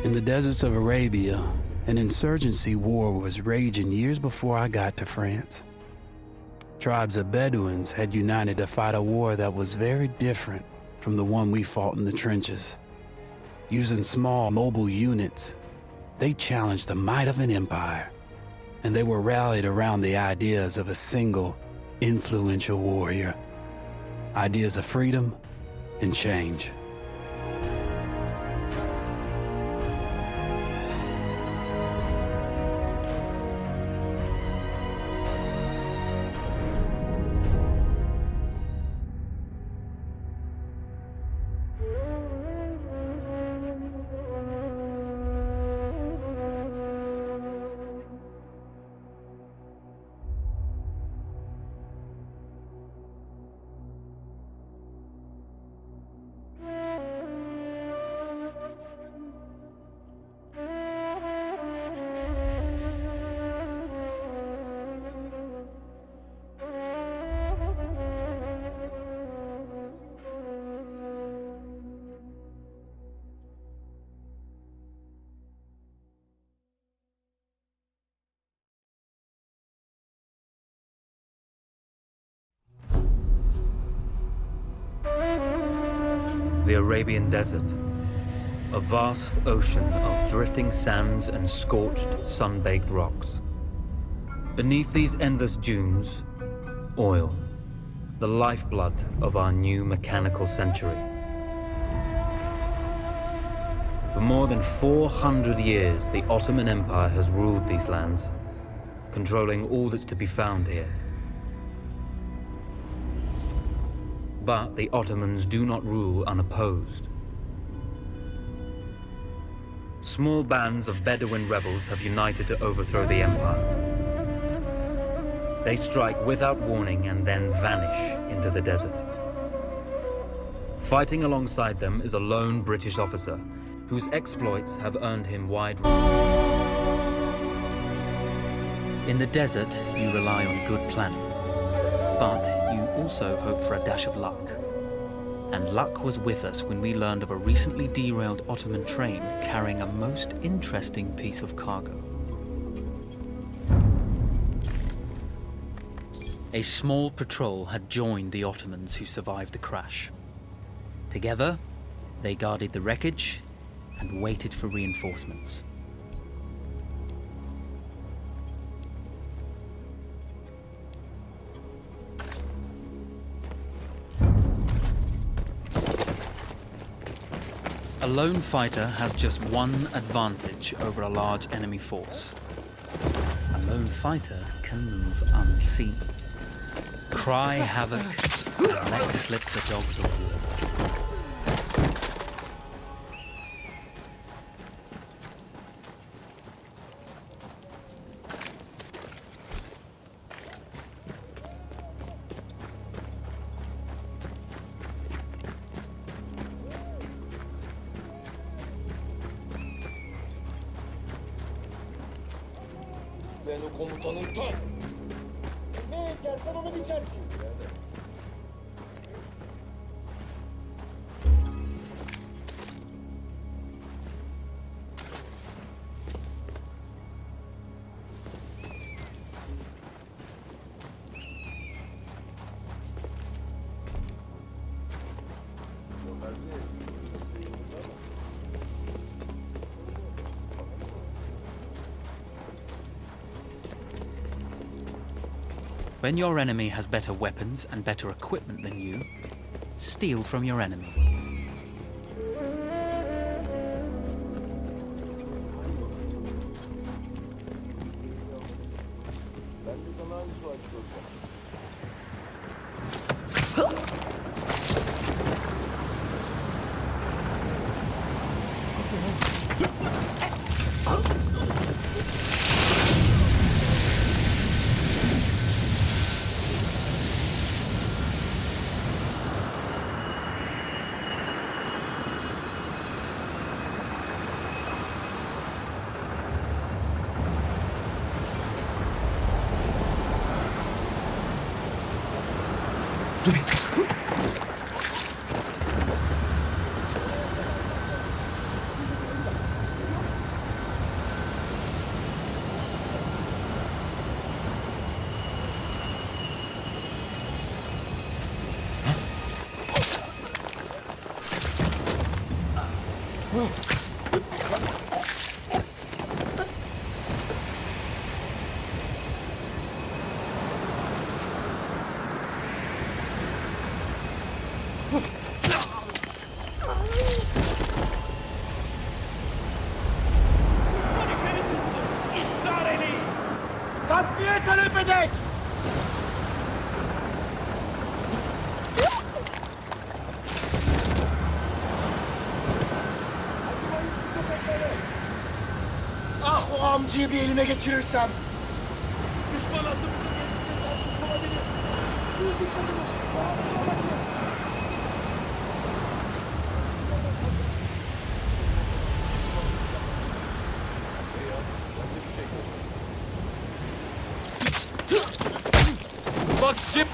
In the deserts of Arabia, an insurgency war was raging years before I got to France. Tribes of Bedouins had united to fight a war that was very different from the one we fought in the trenches. Using small, mobile units, they challenged the might of an empire, and they were rallied around the ideas of a single, influential warrior. Ideas of freedom and change. The Arabian Desert, a vast ocean of drifting sands and scorched, sun-baked rocks. Beneath these endless dunes, oil, the lifeblood of our new mechanical century. For more than 400 years, the Ottoman Empire has ruled these lands, controlling all that's to be found here. But the Ottomans do not rule unopposed. Small bands of Bedouin rebels have united to overthrow the empire. They strike without warning and then vanish into the desert. Fighting alongside them is a lone British officer, whose exploits have earned him wide renown. In the desert, you rely on good planning. But you also hope for a dash of luck. And luck was with us when we learned of a recently derailed Ottoman train carrying a most interesting piece of cargo. A small patrol had joined the Ottomans who survived the crash. Together, they guarded the wreckage and waited for reinforcements. A lone fighter has just one advantage over a large enemy force. A lone fighter can move unseen. Cry havoc and let slip the dogs of war. Ben o komutanım tam. Ne ekersen onu biçersin. When your enemy has better weapons and better equipment than you, steal from your enemy. Takviye talep edek! Ah, o amcayı bir elime geçirirsem! Düşman attığımızı olabilir. Bak şimdi!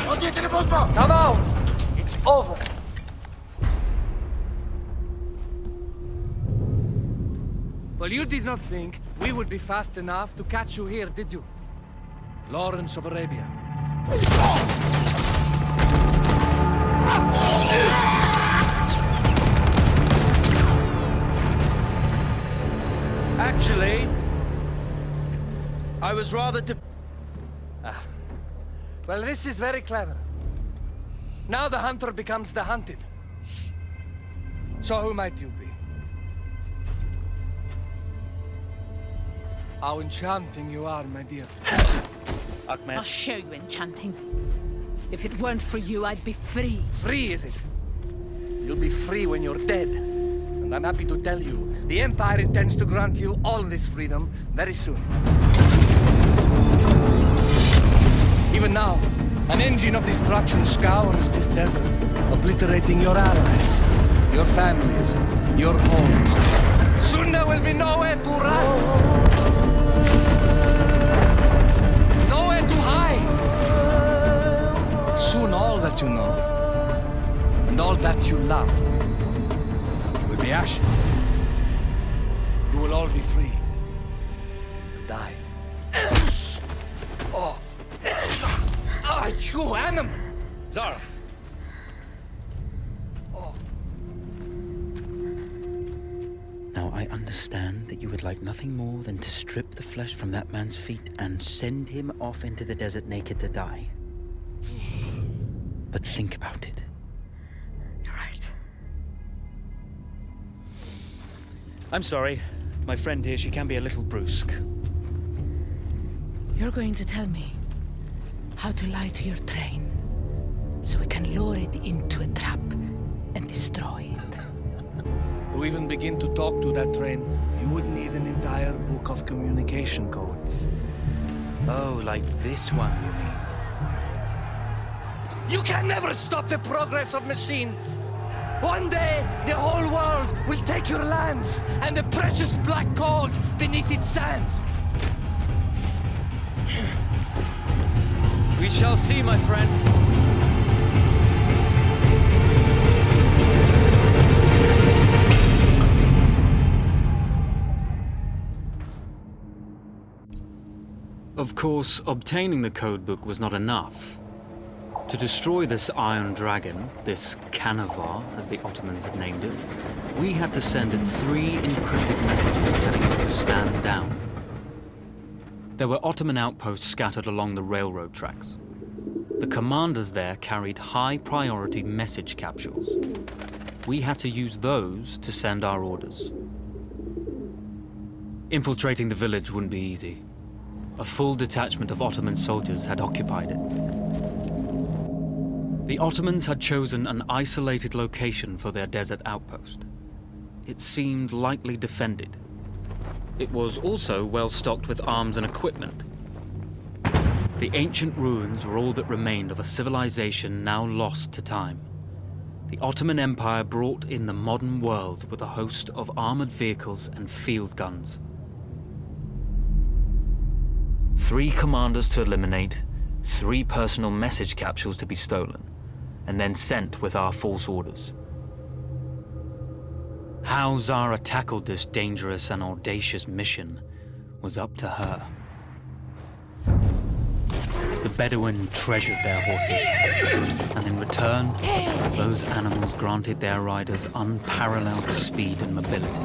Vaziyetini bozma! Tamam. It's over. Well, you did not think we would be fast enough to catch you here, did you? Lawrence of Arabia. Actually, I was rather Well, this is very clever. Now the hunter becomes the hunted. So who might you be? How enchanting you are, my dear. Ahmed. I'll show you enchanting. If it weren't for you, I'd be free. Free, is it? You'll be free when you're dead. And I'm happy to tell you, the Empire intends to grant you all this freedom very soon. Even now, an engine of destruction scours this desert, obliterating your allies, your families, your homes. Soon there will be nowhere to run. Nowhere to hide. Soon all that you know, and all that you love, will be ashes. You will all be free to die. Oh. Ah, you animal! Zara! Now, I understand that you would like nothing more than to strip the flesh from that man's feet and send him off into the desert naked to die. But think about it. You're right. I'm sorry. My friend here, she can be a little brusque. You're going to tell me how to lie to your train, so we can lure it into a trap and destroy it. To even begin to talk to that train, you would need an entire book of communication codes. Oh, like this one, you mean? You can never stop the progress of machines! One day, the whole world will take your lands and the precious black gold beneath its sands. We shall see, my friend. Of course, obtaining the codebook was not enough. To destroy this Iron Dragon, this Canavar, as the Ottomans had named it, we had to send it 3 encrypted messages telling it to stand down. There were Ottoman outposts scattered along the railroad tracks. The commanders there carried high-priority message capsules. We had to use those to send our orders. Infiltrating the village wouldn't be easy. A full detachment of Ottoman soldiers had occupied it. The Ottomans had chosen an isolated location for their desert outpost. It seemed lightly defended. It was also well stocked with arms and equipment. The ancient ruins were all that remained of a civilization now lost to time. The Ottoman Empire brought in the modern world with a host of armored vehicles and field guns. 3 commanders to eliminate, 3 personal message capsules to be stolen, and then sent with our false orders. How Zara tackled this dangerous and audacious mission was up to her. The Bedouin treasured their horses, and in return, those animals granted their riders unparalleled speed and mobility.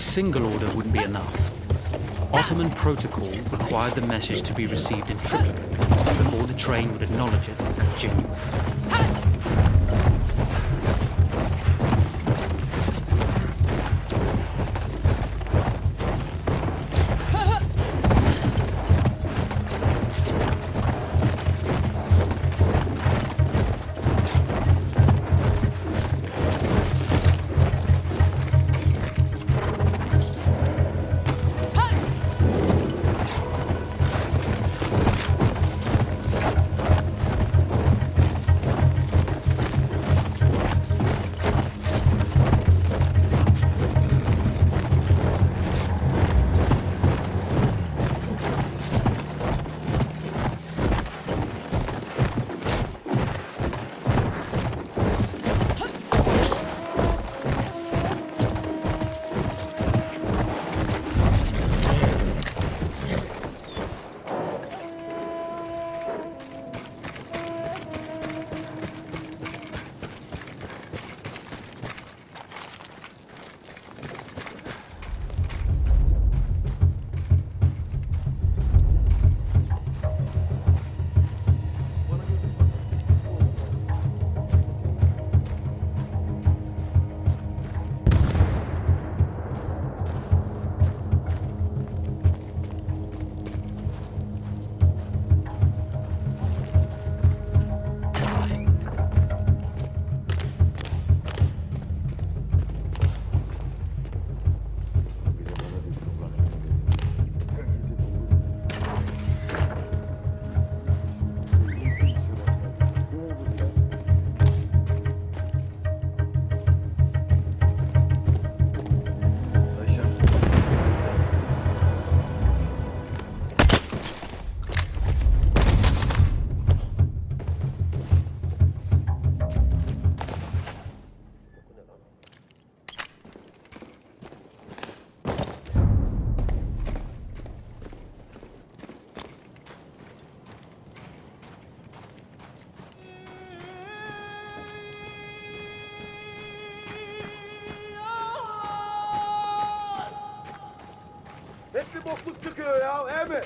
single order wouldn't be enough. Ottoman protocol required the message to be received in triplicate before the train would acknowledge it as genuine. Hep bir bokluk çıkıyor ya, mi?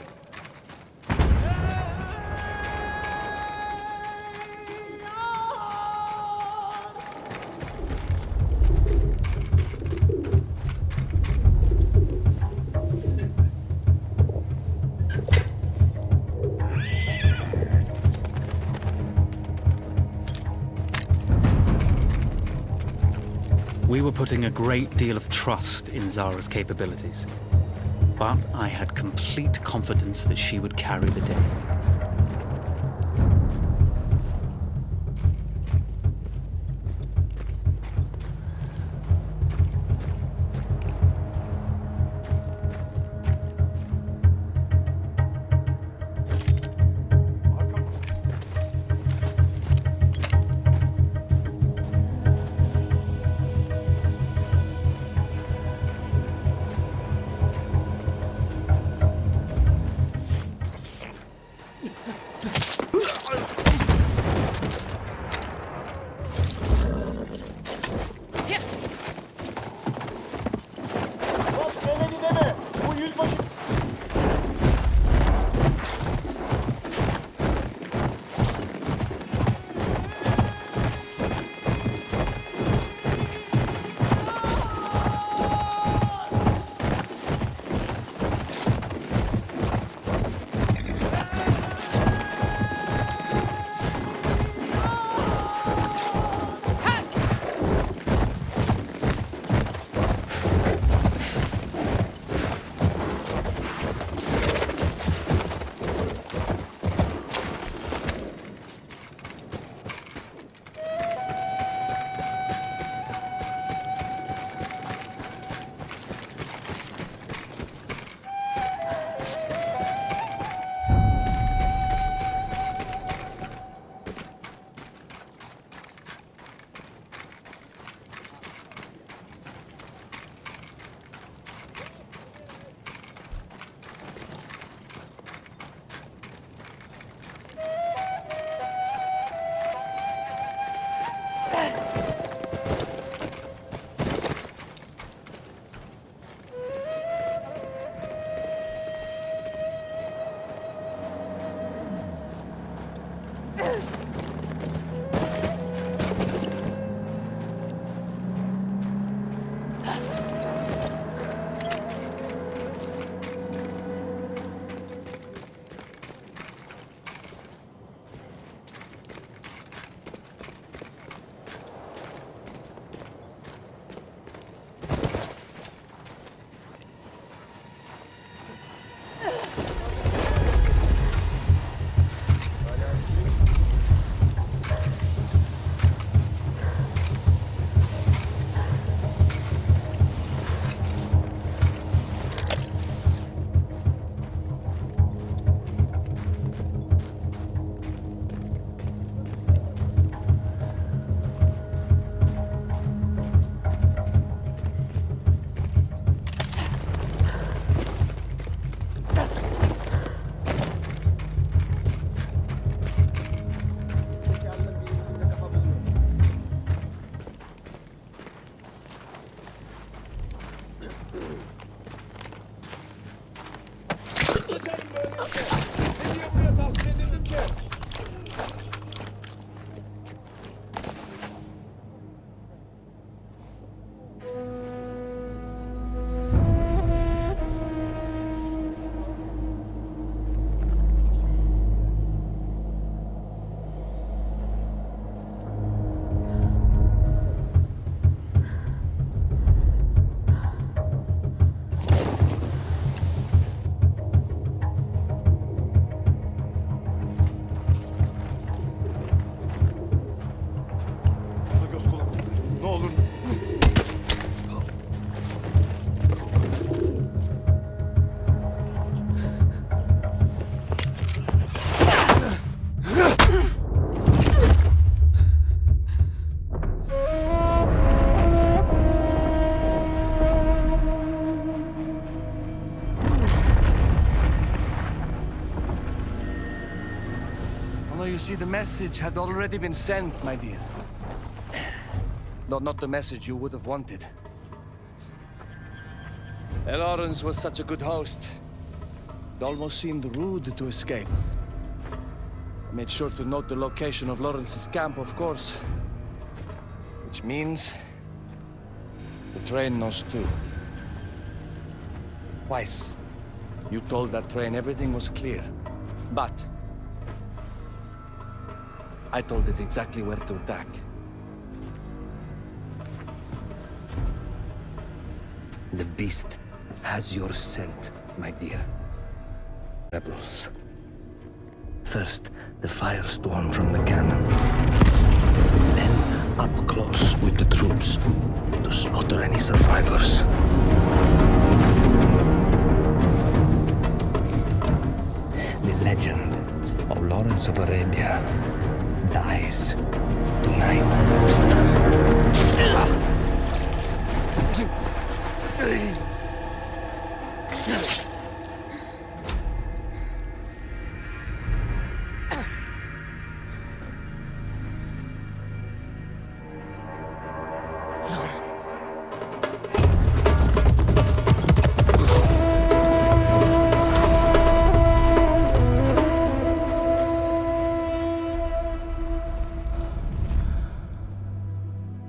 We were putting a great deal of trust in Zara's capabilities, but I had complete confidence that she would carry the day. Ne olur. Although you see, the message had already been sent, my dear. Though not the message you would have wanted. Lawrence was such a good host. It almost seemed rude to escape. I made sure to note the location of Lawrence's camp, of course. Which means... the train knows too. Twice, you told that train everything was clear. But... I told it exactly where to attack. The beast has your scent, my dear. Rebels. First, the firestorm from the cannon. Then, up close with the troops, to slaughter any survivors. The legend of Lawrence of Arabia dies tonight.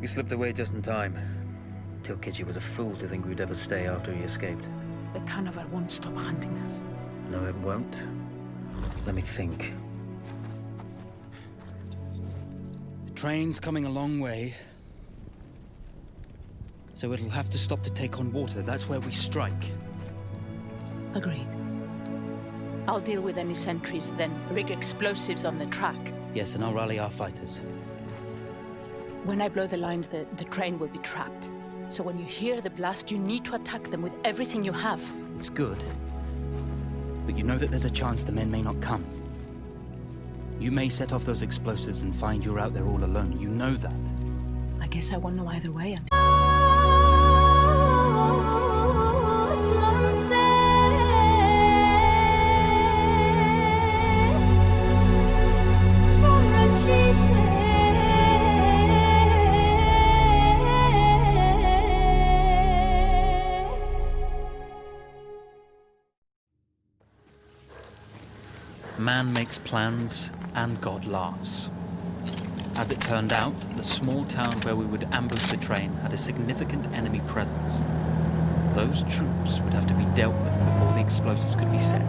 You slipped away just in time. Tilkitchi was a fool to think we'd ever stay after he escaped. The Canavar won't stop hunting us. No, it won't. Let me think. The train's coming a long way. So it'll have to stop to take on water. That's where we strike. Agreed. I'll deal with any sentries, then rig explosives on the track. Yes, and I'll rally our fighters. When I blow the lines, the train will be trapped. So when you hear the blast, you need to attack them with everything you have. It's good. But you know that there's a chance the men may not come. You may set off those explosives and find you're out there all alone. You know that. I guess I won't know either way. Man makes plans, and God laughs. As it turned out, the small town where we would ambush the train had a significant enemy presence. Those troops would have to be dealt with before the explosives could be set.